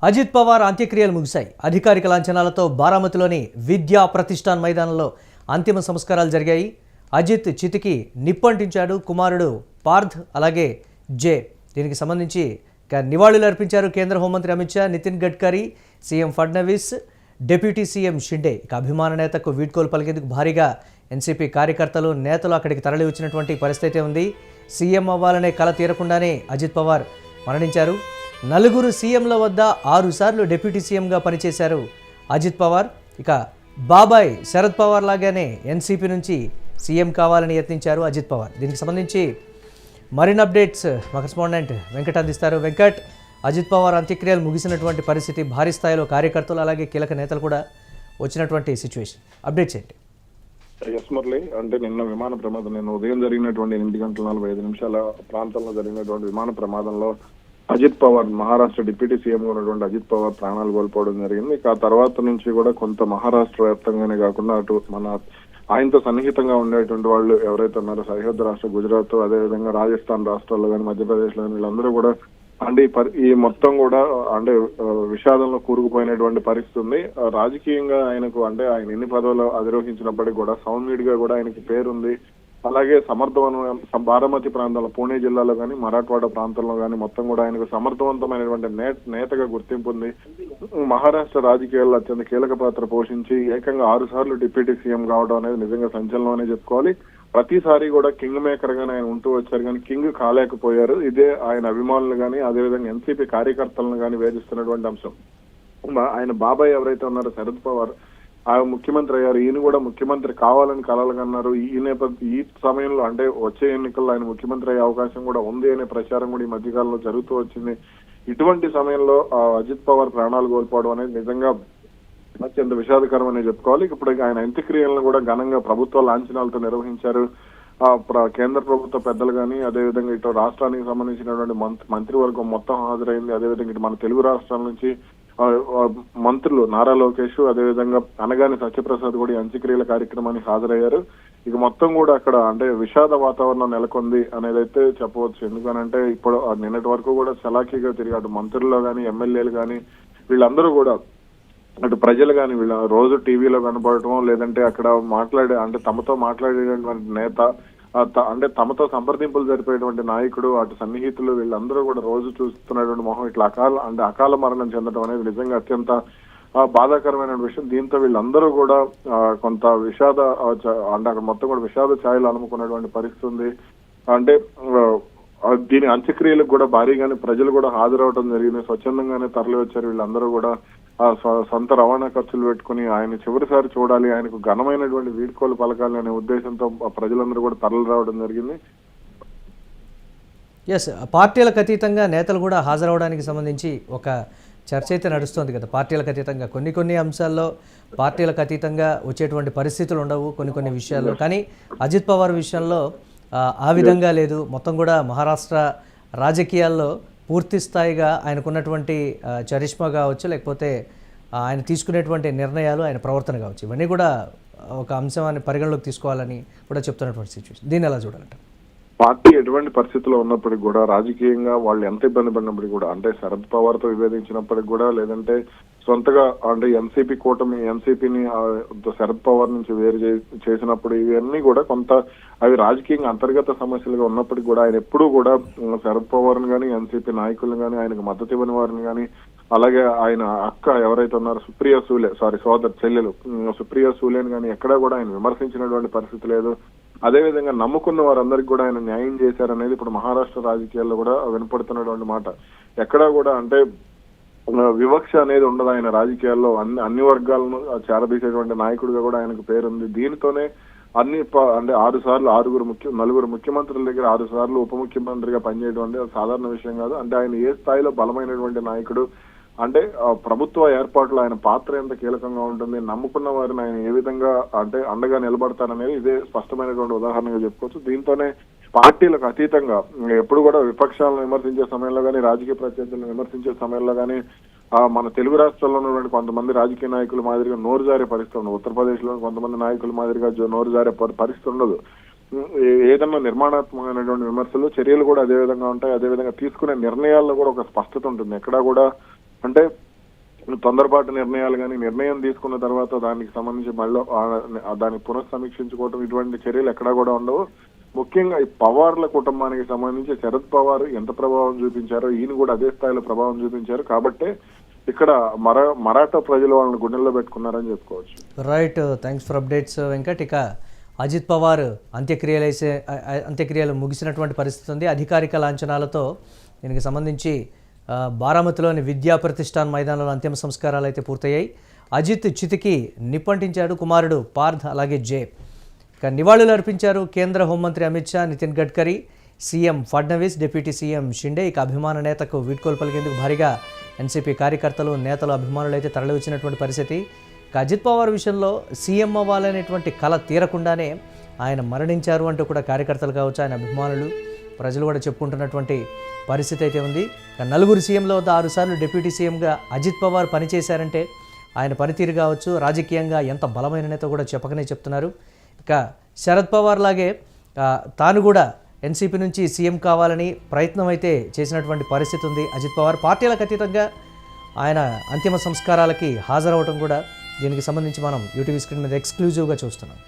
అజిత్ పవార్ అంత్యక్రియలు ముగిశాయి. అధికారిక లాంఛనాలతో బారామతిలోని విద్యా ప్రతిష్టాన్ మైదానంలో అంతిమ సంస్కారాలు జరిగాయి. అజిత్ చితికి నిప్పంటించాడు కుమారుడు పార్థ్, అలాగే జే. దీనికి సంబంధించి నివాళులు అర్పించారు కేంద్ర హోంమంత్రి Amit Shah, Nitin Gadkari, CM Fadnavis, deputy CM Shinde. అభిమాన నేతకు వీడ్కోలు పలికేందుకు భారీగా ఎన్సీపీ కార్యకర్తలు, నేతలు అక్కడికి తరలి వచ్చినటువంటి పరిస్థితి ఉంది. సీఎం అవ్వాలనే కల తీరకుండానే అజిత్ పవార్ మరణించారు. 4 సీఎంల వద్ద 6 సార్లు డిప్యూటీ సీఎంగా పనిచేశారు అజిత్ పవార్. ఇక బాబాయ్ శరద్ పవార్ లాగానే ఎన్సీపీ నుంచి సీఎం కావాలని యత్నించారు అజిత్ పవార్. దీనికి సంబంధించి మరిన్ని అప్డేట్స్ మా కరెస్పాండెంట్ వెంకట్ అందిస్తారు. వెంకట్, అజిత్ పవార్ అంత్యక్రియలు ముగిసినటువంటి పరిస్థితి, భారీ స్థాయిలో కార్యకర్తలు అలాగే కీలక నేతలు కూడా వచ్చినటువంటి సిచ్యువేషన్, అప్డేట్స్ ఏంటి? ఎస్ మురళి, అంటే నిన్న విమాన ప్రమాదం, నిన్న ఉదయం జరిగినటువంటి 8:45 ప్రాంతంలో జరిగినటువంటి విమాన ప్రమాదంలో అజిత్ పవార్, మహారాష్ట్ర డిప్యూటీ సీఎం ఉన్నటువంటి అజిత్ పవార్ ప్రాణాలు కోల్పోవడం జరిగింది. ఇక ఆ తర్వాత నుంచి కూడా కొంత మహారాష్ట్ర వ్యాప్తంగానే కాకుండా అటు మన ఆయనతో సన్నిహితంగా ఉండేటువంటి వాళ్ళు ఎవరైతే ఉన్నారో సరిహద్దు రాష్ట్ర గుజరాత్, అదేవిధంగా రాజస్థాన్ రాష్ట్రాల్లో కానీ, మధ్యప్రదేశ్ లో కానీ, వీళ్ళందరూ కూడా అంటే ఈ మొత్తం కూడా అంటే విషాదంలో కూరుకుపోయినటువంటి పరిస్థితి ఉంది. రాజకీయంగా ఆయనకు అంటే ఆయన ఎన్ని పదవులు అధిరోహించినప్పటికీ కూడా సౌమ్యుడిగా కూడా ఆయనకి పేరుంది. అలాగే సమర్థవంతమైన బారామతి ప్రాంతంలో, పూణే జిల్లాలో కానీ, మరాఠవాడ ప్రాంతంలో కానీ మొత్తం కూడా ఆయనకు సమర్థవంతమైనటువంటి నేతగా గుర్తింపు ఉంది. మహారాష్ట్ర రాజకీయాల్లో అత్యంత కీలక పాత్ర పోషించి ఏకంగా 6 సార్లు డిప్యూటీ సీఎం కావడం అనేది నిజంగా సంచలనం అనే చెప్పుకోవాలి. ప్రతిసారి కూడా కింగ్ మేకర్ గానే ఆయన ఉంటూ వచ్చారు, కానీ కింగ్ కాలేకపోయారు. ఇదే ఆయన అభిమానులు కానీ, అదేవిధంగా ఎన్సీపీ కార్యకర్తలను కానీ వేధిస్తున్నటువంటి అంశం. ఆయన బాబాయ్ ఎవరైతే ఉన్నారో శరద్ పవార్, ఆయన ముఖ్యమంత్రి అయ్యారు. ఈయన కూడా ముఖ్యమంత్రి కావాలని కలలుగన్నారు. ఈ సమయంలో అంటే వచ్చే ఎన్నికల్లో ఆయన ముఖ్యమంత్రి అయ్యే అవకాశం కూడా ఉంది అనే ప్రచారం కూడా ఈ మధ్యకాలంలో జరుగుతూ వచ్చింది. ఇటువంటి సమయంలో అజిత్ పవార్ ప్రాణాలు కోల్పోవడం అనేది నిజంగా అత్యంత విషాదకరం అనే చెప్పుకోవాలి. ఇప్పుడు ఆయన అంత్యక్రియలను కూడా ఘనంగా ప్రభుత్వ లాంఛనాలతో నిర్వహించారు. కేంద్ర ప్రభుత్వ పెద్దలు కానీ, అదేవిధంగా ఇటు రాష్ట్రానికి సంబంధించినటువంటి మంత్రివర్గం మొత్తం హాజరైంది. అదేవిధంగా ఇటు మన తెలుగు రాష్ట్రాల నుంచి మంత్రులు నారా లోకేష్, అదేవిధంగా అనగాని సత్యప్రసాద్ కూడా అంత్యక్రియల కార్యక్రమానికి హాజరయ్యారు. ఇక మొత్తం కూడా అక్కడ అంటే విషాద వాతావరణం నెలకొంది అనేది అయితే చెప్పవచ్చు. ఎందుకనంటే ఇప్పుడు నిన్నటి వరకు కూడా చలాకీగా తిరిగాడు మంత్రుల్లో కానీ, ఎమ్మెల్యేలు కానీ, వీళ్ళందరూ కూడా అటు ప్రజలు కానీ వీళ్ళ రోజు టీవీలో కనపడటం, లేదంటే అక్కడ అంటే తమతో మాట్లాడేటువంటి నేత, అంటే తమతో సంప్రదింపులు జరిపేటువంటి నాయకుడు, అటు సన్నిహితులు, వీళ్ళందరూ కూడా రోజు చూస్తున్నటువంటి మొహం ఇట్లా అకాల మరణం చెందడం అనేది నిజంగా అత్యంత బాధాకరమైన విషయం. దీంతో వీళ్ళందరూ కూడా కొంత అంటే అక్కడ మొత్తం కూడా విషాద ఛాయలు అలుముకున్నటువంటి పరిస్థితి ఉంది. అంటే దీని అంత్యక్రియలకు కూడా భారీగానే ప్రజలు కూడా హాజరవడం జరిగింది. స్వచ్ఛందంగానే తరలి వచ్చారు. వీళ్ళందరూ కూడా సొంత రవాణా ఖర్చులు పెట్టుకుని ఆయన చివరిసారి చూడాలి, ఆయనకు ఘనమైనటువంటి వీడ్కోలు పలకాలి అనే ఉద్దేశంతో ప్రజలందరూ కూడా తరలి రావడం జరిగింది. ఎస్, పార్టీలకు అతీతంగా నేతలు కూడా హాజరవడానికి సంబంధించి ఒక చర్చ అయితే నడుస్తుంది కదా. పార్టీలకు అతీతంగా కొన్ని అంశాల్లో పార్టీలకు అతీతంగా వచ్చేటువంటి పరిస్థితులు ఉండవు కొన్ని విషయాల్లో. కానీ అజిత్ పవార్ విషయంలో ఆ విధంగా లేదు. మొత్తం కూడా మహారాష్ట్ర రాజకీయాల్లో పూర్తి స్థాయిగా ఆయనకున్నటువంటి చరిష్మా కావచ్చు, లేకపోతే ఆయన తీసుకునేటువంటి నిర్ణయాలు, ఆయన ప్రవర్తన కావచ్చు, ఇవన్నీ కూడా ఒక అంశాన్ని పరిగణలోకి తీసుకోవాలని కూడా చెప్తున్నటువంటి సిచ్యువేషన్. దీన్ని ఎలా చూడాలంట? పార్టీ ఎటువంటి పరిస్థితుల్లో ఉన్నప్పటికీ కూడా, రాజకీయంగా వాళ్ళు ఎంత ఇబ్బంది పడినప్పటికీ కూడా, అంటే శరద్ పవార్ తో విభేదించినప్పటికి కూడా, లేదంటే సొంతగా అంటే ఎన్సీపీని శరద్ పవార్ నుంచి వేరు చేసినప్పుడు, ఇవన్నీ కూడా కొంత అవి రాజకీయంగా అంతర్గత సమస్యలుగా ఉన్నప్పటికీ కూడా ఆయన ఎప్పుడూ కూడా శరద్ పవార్ని కానీ, ఎన్సీపీ నాయకులను కానీ, ఆయనకు మద్దతు ఇవ్వని వారిని కానీ, అలాగే ఆయన అక్క ఎవరైతే ఉన్నారో సోదరు చెల్లెలు సుప్రియా సూలేని కానీ ఎక్కడా కూడా ఆయన విమర్శించినటువంటి పరిస్థితి లేదు. అదేవిధంగా నమ్ముకున్న వారందరికీ కూడా ఆయన న్యాయం చేశారనేది ఇప్పుడు మహారాష్ట్ర రాజకీయాల్లో కూడా వినపడుతున్నటువంటి మాట. ఎక్కడా కూడా అంటే వివక్ష అనేది ఉండదు ఆయన రాజకీయాల్లో. అన్ని వర్గాలను చేరదీసేటువంటి నాయకుడిగా కూడా ఆయనకు పేరుంది. దీనితోనే అంటే 6 సార్లు 4 ముఖ్యమంత్రుల దగ్గర 6 సార్లు ఉప ముఖ్యమంత్రిగా పనిచేయడం అంటే సాధారణ విషయం కాదు. అంటే ఆయన ఏ స్థాయిలో బలమైనటువంటి నాయకుడు, అంటే ప్రభుత్వ ఏర్పాట్లో ఆయన పాత్ర ఎంత కీలకంగా ఉంటుంది, నమ్ముకున్న వారిని ఆయన ఏ విధంగా అంటే అండగా నిలబడతారనేది ఇదే స్పష్టమైనటువంటి ఉదాహరణగా చెప్పుకోవచ్చు. దీంతోనే పార్టీలకు అతీతంగా ఎప్పుడు కూడా విపక్షాలను విమర్శించే సమయంలో కానీ, రాజకీయ ప్రత్యర్థులను విమర్శించే సమయంలో కానీ మన తెలుగు రాష్ట్రాల్లో ఉన్నటువంటి కొంతమంది రాజకీయ నాయకుల మాదిరిగా నోరు జారే పరిస్థితి ఉండదు. ఉత్తరప్రదేశ్ లో కొంతమంది నాయకుల మాదిరిగా నోరు జారే పరిస్థితి ఉండదు. ఏదన్నా నిర్మాణాత్మకమైనటువంటి విమర్శలు, చర్యలు కూడా అదే విధంగా ఉంటాయి. అదేవిధంగా తీసుకునే నిర్ణయాల్లో కూడా ఒక స్పష్టత ఉంటుంది. ఎక్కడా కూడా అంటే తొందరపాటు నిర్ణయాలు కానీ నిర్ణయం తీసుకున్న తర్వాత దానికి సంబంధించి మళ్ళీ దాన్ని పునఃసమీక్షించుకోవడం ఇటువంటి చర్యలు ఎక్కడా కూడా ఉండవు. ముఖ్యంగా ఈ పవార్ల కుటుంబానికి సంబంధించి శరద్ పవార్ ఎంత ప్రభావం చూపించారో ఈయన కూడా అదే స్థాయిలో ప్రభావం చూపించారు. కాబట్టే ఇక్కడ మరాఠా ప్రజలు వాళ్ళని గుండెల్లో పెట్టుకున్నారని చెప్పుకోవచ్చు. Right, thanks for updates Venkat. ఇక అజిత్ పవార్ అంత్యక్రియలు ముగిసినటువంటి పరిస్థితి ఉంది. అధికారిక లాంఛనాలతో దీనికి సంబంధించి బారామతిలోని విద్యా ప్రతిష్టాన్ మైదానంలో అంతిమ సంస్కారాలు అయితే పూర్తయ్యాయి. అజిత్ చితికి నిప్పంటించాడు కుమారుడు పార్థ్ అలాగే జే. ఇక నివాళులు అర్పించారు కేంద్ర హోంమంత్రి Amit Shah, Nitin Gadkari, CM Fadnavis, deputy CM Shinde. ఇక అభిమాన నేతకు వీడ్కోలు పలికేందుకు భారీగా ఎన్సీపీ కార్యకర్తలు, నేతలు, అభిమానులు అయితే తరలివచ్చినటువంటి పరిస్థితి. ఇక అజిత్ పవార్ విషయంలో సీఎం అవ్వాలనేటువంటి కల తీరకుండానే ఆయన మరణించారు అంటూ కూడా కార్యకర్తలు కావచ్చు, ఆయన అభిమానులు, ప్రజలు కూడా చెప్పుకుంటున్నటువంటి పరిస్థితి అయితే ఉంది. నలుగురు సీఎంల వద్ద 6 సార్లు డిప్యూటీ సీఎంగా అజిత్ పవార్ పనిచేశారంటే ఆయన పనితీరు కావచ్చు, రాజకీయంగా ఎంత బలమైన నేత కూడా చెప్పకనే చెప్తున్నారు. ఇక శరద్ పవార్ లాగే తాను కూడా ఎన్సీపీ నుంచి సీఎం కావాలని ప్రయత్నం అయితే చేసినటువంటి పరిస్థితి ఉంది. అజిత్ పవార్ పార్టీలకు అతీతంగా ఆయన అంతిమ సంస్కారాలకి హాజరవడం కూడా దీనికి సంబంధించి మనం యూటీవీ స్క్రీన్ మీద ఎక్స్క్లూజివ్గా చూస్తున్నాం.